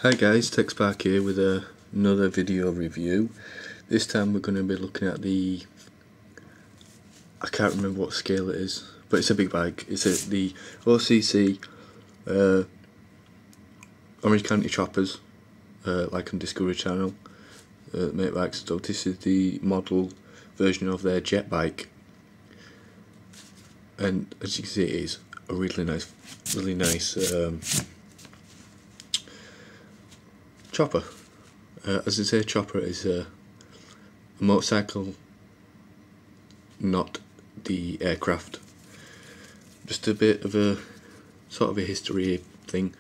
Hi guys, TechSpark here with another video review. This time we're going to be looking at I can't remember what scale it is, but it's a big bike. It's the OCC Orange County Choppers, like on Discovery Channel, make bikes. So this is the model version of their jet bike, and as you can see it is a really nice chopper. As I say, chopper is a motorcycle, not the aircraft. Just a bit of a sort of a history thing.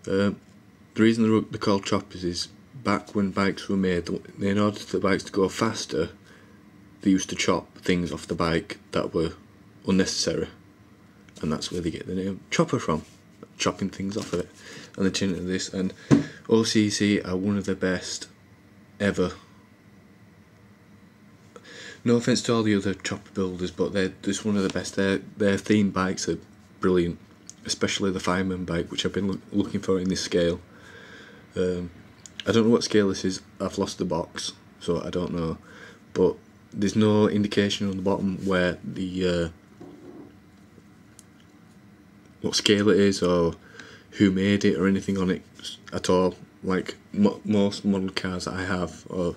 The reason they're called choppers is back when bikes were made, in order for the bikes to go faster, they used to chop things off the bike that were unnecessary, and that's where they get the name chopper from, chopping things off of it. And they changed it to this, and OCC are one of the best ever. No offense to all the other chopper builders, but they're just one of the best. Their themed bikes are brilliant, especially the Fireman bike, which I've been looking for in this scale. I don't know what scale this is. I've lost the box, so I don't know. But there's no indication on the bottom where the what scale it is or who made it or anything on it at all. Like most model cars that I have or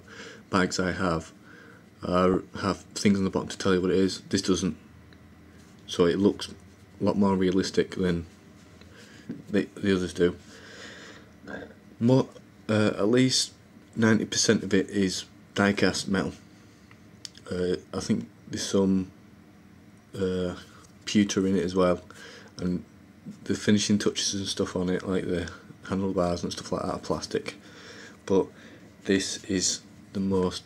bikes I have have things on the bottom to tell you what it is. This doesn't, so it looks a lot more realistic than the others do. At least 90% of it is die-cast metal. I think there's some pewter in it as well, and the finishing touches and stuff on it, like the handlebars and stuff like that, are plastic. But this is the most.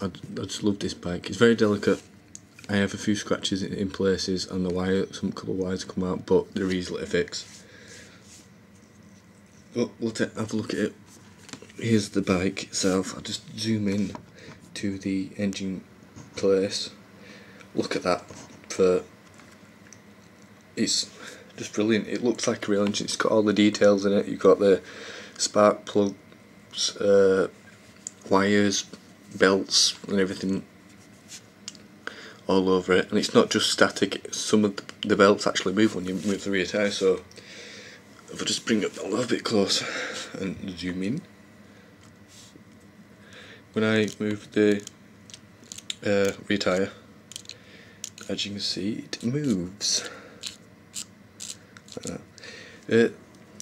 I just love this bike. It's very delicate. I have a few scratches in places, and some couple of wires come out, but they're easily to fix. But we'll have a look at it. Here's the bike itself. I'll just zoom in to the engine place. Look at that. It's just brilliant. It looks like a real engine. It's got all the details in it. You've got the spark plugs, wires, belts and everything all over it, and it's not just static. Some of the belts actually move when you move the rear tyre. So if I just bring it a little bit closer and zoom in, when I move the rear tyre, as you can see, it moves.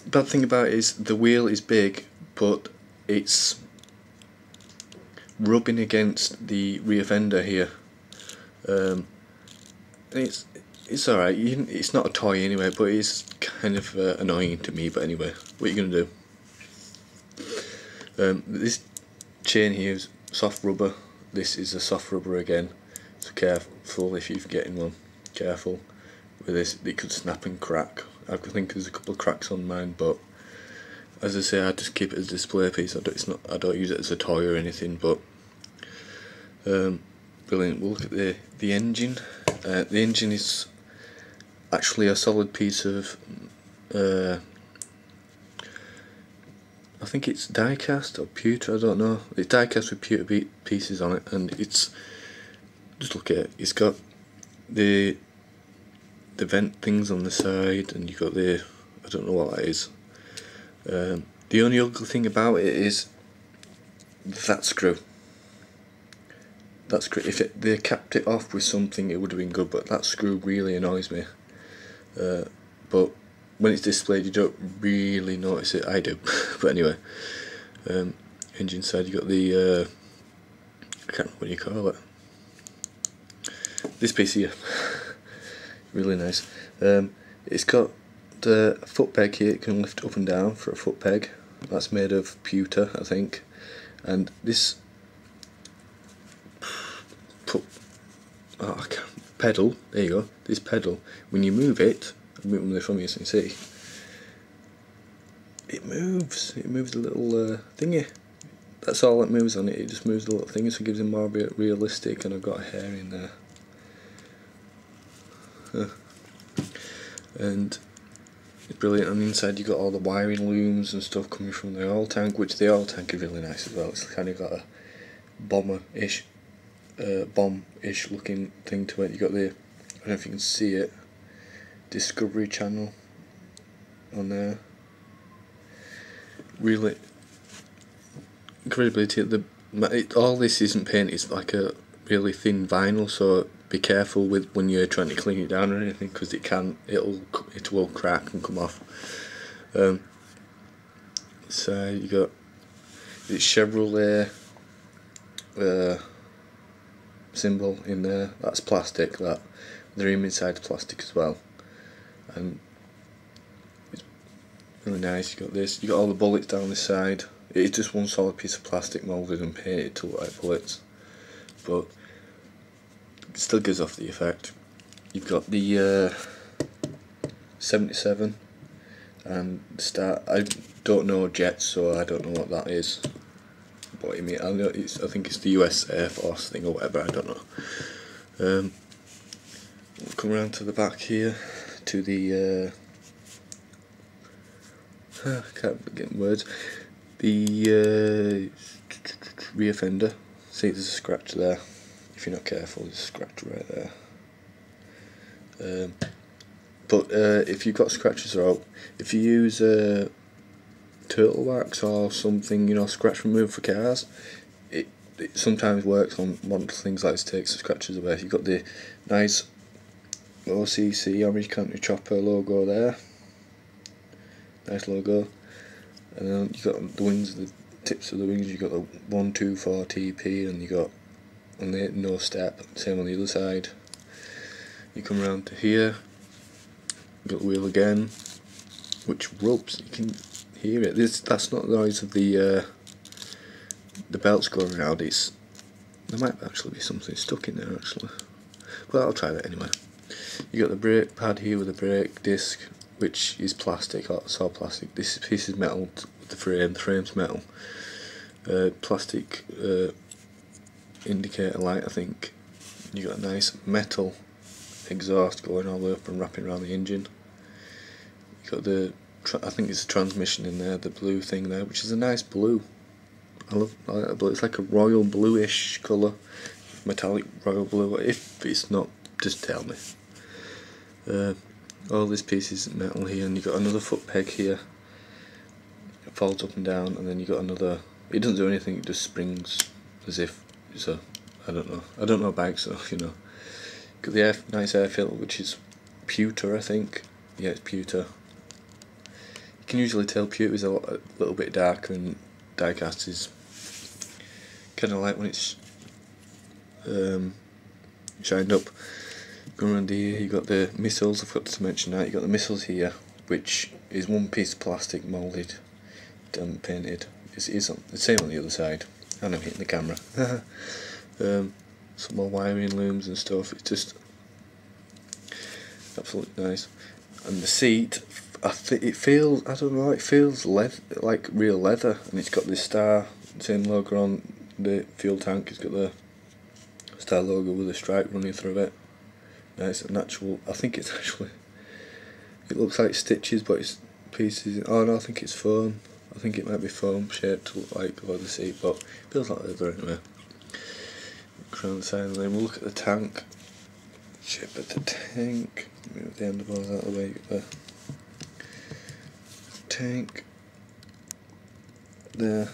Bad thing about it is the wheel is big, but it's rubbing against the rear fender here. It's alright. It's not a toy anyway, but it's kind of annoying to me. But anyway, what are you gonna do? This chain here is soft rubber. This is a soft rubber again, so careful if you're getting one. Careful with this; it could snap and crack. I think there's a couple of cracks on mine, but as I say, I just keep it as a display piece. I don't use it as a toy or anything. But brilliant. We'll look at the engine. The engine is actually a solid piece of I think it's die cast or pewter, I don't know. It's die cast with pewter pieces on it, and it's, just look at it, it's got the vent things on the side, and you've got I don't know what that is. The only ugly thing about it is that screw. If they capped it off with something, it would have been good, but that screw really annoys me. But when it's displayed, you don't really notice it. I do. But anyway, engine side, you got the I can't remember what you call it. This piece here, really nice. It's got the foot peg here. It can lift up and down for a foot peg. That's made of pewter, I think. And this pedal, there you go. This pedal, when you move it, I'll move it from you so you can see. It moves. It moves a little thingy. That's all it moves on it. It just moves the little thingy, so it gives it more realistic. And I've got a hair in there. And It's brilliant. On the inside you got all the wiring looms and stuff coming from the oil tank, which the oil tank is really nice as well. It's kind of got a bomb-ish looking thing to it. You got the, I don't know if you can see it, Discovery Channel on there. Really incredibility. All this isn't paint, it's like a really thin vinyl, so be careful with when you're trying to clean it down or anything, because it will crack and come off. So you got this Chevrolet symbol in there. That's plastic. That the rim inside plastic as well, and it's really nice. You got this. You got all the bullets down this side. It's just one solid piece of plastic moulded and painted to look like bullets, but it still gives off the effect. You've got the 77 and Star. I don't know jets, so I don't know what that is. What you mean? I think it's the US Air Force thing or whatever. I don't know. We'll come around to the back here to the I can't get words. The rear fender. See, there's a scratch there. If you're not careful, there's a scratch right there. But if you've got scratches out, if you use turtle wax or something, you know, scratch remover for cars, it sometimes works on things like this, takes the scratches away. You've got the nice OCC, Orange County Chopper logo there, nice logo, and then you've got the wings, the tips of the wings, you've got the 124 TP, and you got on the no step, same on the other side. You come around to here, you got the wheel again, which rubs, you can hear it. That's not the noise of the belts going around. There might actually be something stuck in there actually, but I'll try that anyway. You got the brake pad here with the brake disc, which is plastic. It's all plastic. This piece is metal with the frame. The frame's metal. Plastic indicator light, I think. You got a nice metal exhaust going all the way up and wrapping around the engine. You got the I think it's a transmission in there, the blue thing there, which is a nice blue. I like that blue. It's like a royal bluish colour, metallic royal blue. If it's not, just tell me. All this piece is metal here, and you got another foot peg here. It folds up and down, and then you got another. It doesn't do anything. It just springs as if it's a. I don't know bikes, so you know. Got the nice air filter, which is pewter, I think. Yeah, it's pewter. You can usually tell pewter is a little bit darker, and die-cast is kind of like when it's shined up. Going around here, you got the missiles. I forgot to mention that. You got the missiles here, which is one piece of plastic moulded, and painted. It's the same on the other side. And I'm hitting the camera. Some more wiring looms and stuff. It's just absolutely nice. And the seat, it feels, I don't know, it feels like real leather, and it's got this star, same logo on the fuel tank. It's got the star logo with a stripe running through it. Nice and natural. I think it's actually, it looks like stitches, but it's pieces. Oh no, I think it's foam. I think it might be foam shaped to look like below the seat, but it feels like leather anyway. Around the side, and then we'll look at the tank. Shape of the tank. Move the handlebars out of the way. The tank. There.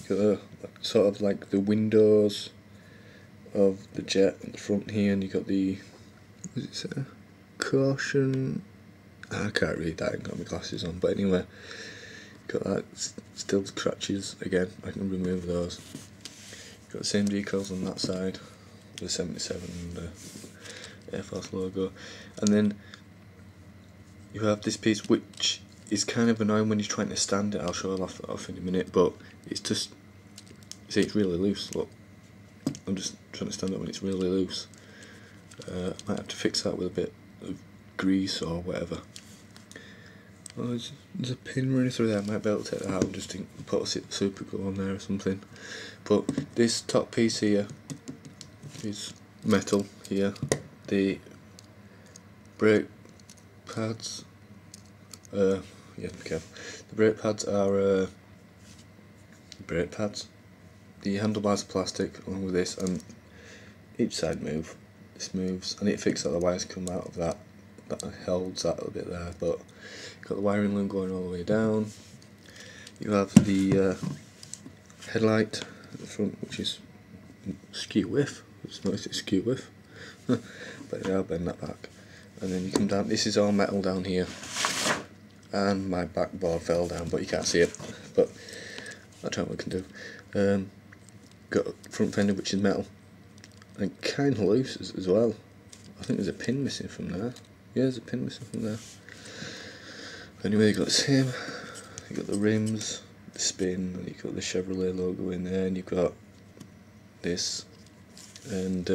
You got sort of like the windows of the jet at the front here, and you got the. What does it say? Caution. I can't read that. I haven't got my glasses on, but anyway, got that. Still scratches again. I can remove those. Got the same decals on that side, the 77 and the Air Force logo, and then you have this piece which is kind of annoying when you're trying to stand it. I'll show it off in a minute, but it's just, see, it's really loose. Look, I'm just trying to stand it when it's really loose. I might have to fix that with a bit of grease or whatever. Oh, there's a pin running through there. I might be able to take that out and just put a super glue on there or something. But this top piece here is metal here. The brake pads Yeah, okay. The brake pads are brake pads. The handlebars are plastic along with this, and each side move. This moves, and it fixes that the wires come out of that. That holds that a bit there, but you've got the wiring loom going all the way down. You have the headlight at the front, which is skew width. It's nice, it's skew width. But yeah, I'll bend that back. And then you come down. This is all metal down here, and my backboard fell down, but you can't see it. But that's what we can do. Got a front fender which is metal, and kind of loose as well. I think there's a pin missing from there. Yeah, there's a pin missing from there. Anyway, you got the same. You got the rims, the spin, and you got the Chevrolet logo in there, and you've got this, and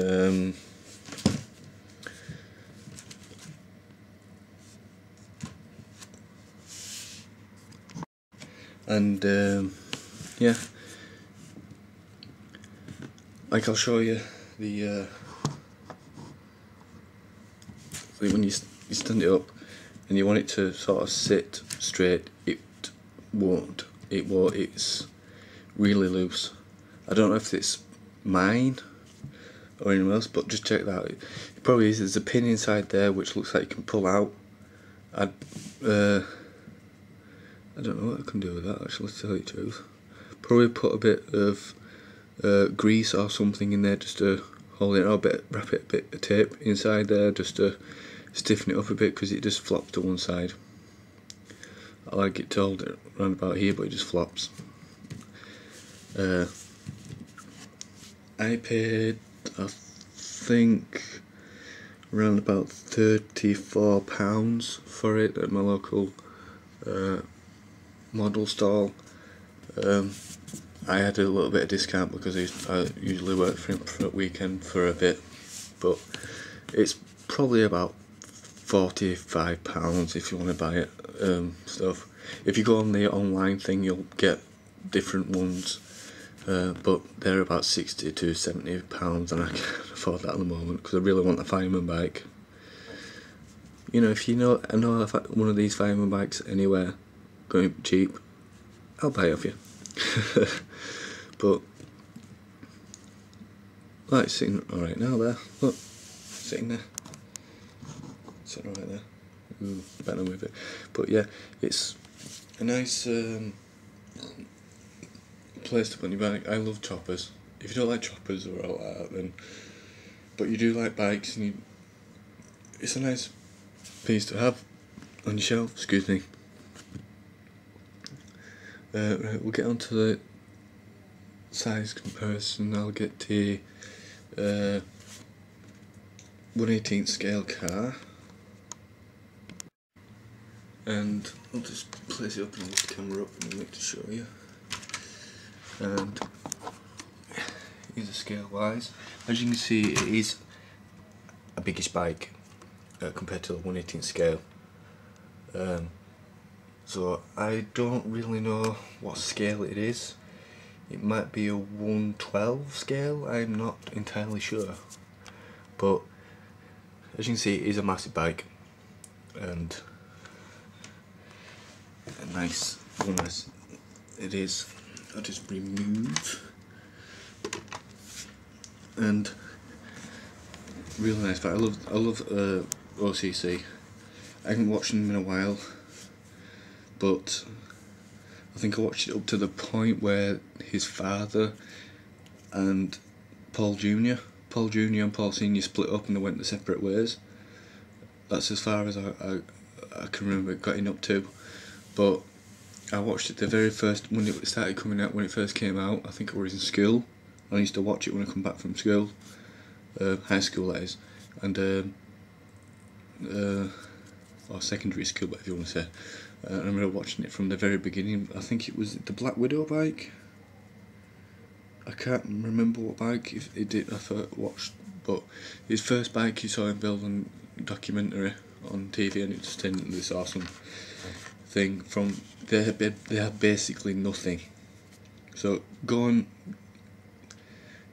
yeah, like I'll show you the when you stand it up and you want it to sort of sit straight, it won't. It's really loose. I don't know if it's mine or anyone else, but just check that out. It probably is. There's a pin inside there which looks like you can pull out. I don't know what I can do with that, actually, to tell you the truth. Probably put a bit of grease or something in there just to hold it, or wrap it a bit of tape inside there just to stiffen it up a bit, because it just flops to one side. I like it to hold it around about here, but it just flops. I paid, I think, around about £34 for it at my local model stall. I had a little bit of discount because I usually work for him for a weekend for a bit, but it's probably about £45 if you want to buy it. Stuff. If you go on the online thing, you'll get different ones, but they're about £60 to £70, and I can't afford that at the moment because I really want a fireman bike. You know, if you know, I know one of these fireman bikes anywhere going cheap, I'll buy it off you. But like, it's sitting alright now there. Look, sitting there. Sitting right there. Ooh, better move it. But yeah, it's a nice place to put your bike. I love choppers. If you don't like choppers or all that, then, but you do like bikes, and it's a nice piece to have on your shelf. Excuse me. Right, we'll get on to the size comparison. I'll get the 1/18 scale car, and I'll just place it up and lift the camera up and make to show you. And here's a scale wise. As you can see, it is a biggish bike compared to the 1/18 scale. So I don't really know what scale it is. It might be a 1/12 scale, I'm not entirely sure. But as you can see, it is a massive bike, and a nice one as it is. I'll just remove, and really nice bike. I love OCC. I haven't watched them in a while, but I think I watched it up to the point where his father and Paul Jr. and Paul Sr. split up and they went their separate ways. That's as far as I can remember it getting up to. But I watched it the very first, when it started coming out, when it first came out. I think I was in school. I used to watch it when I come back from school, high school that is, and or secondary school, whatever you want to say. I remember watching it from the very beginning. I think it was the Black Widow bike. I can't remember what bike it did. I thought watched, but his first bike you saw him build on documentary on TV, and it just turned into this awesome thing. From they had basically nothing. So go on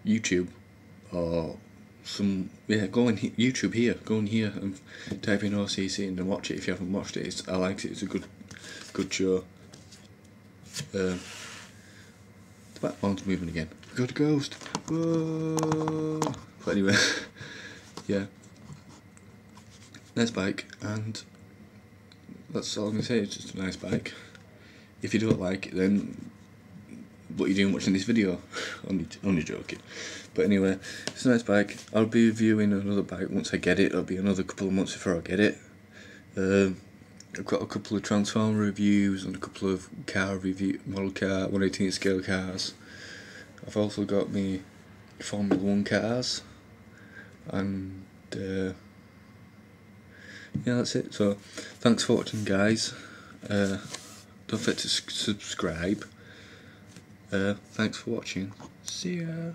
YouTube or go on YouTube here. Go on here and type in OCC and then watch it if you haven't watched it. I liked it. It's a good good show. The backbone's moving again. We got a ghost. Whoa. But anyway, yeah. Nice bike, and that's all I'm gonna say. It's just a nice bike. If you don't like it, then what are you doing watching this video? only joking. But anyway, it's a nice bike. I'll be reviewing another bike once I get it. It'll be another couple of months before I get it. I've got a couple of Transformer reviews and a couple of model car 1/18 scale cars. I've also got me Formula 1 cars, and yeah, that's it. So thanks for watching, guys. Don't forget to subscribe. Thanks for watching. See ya.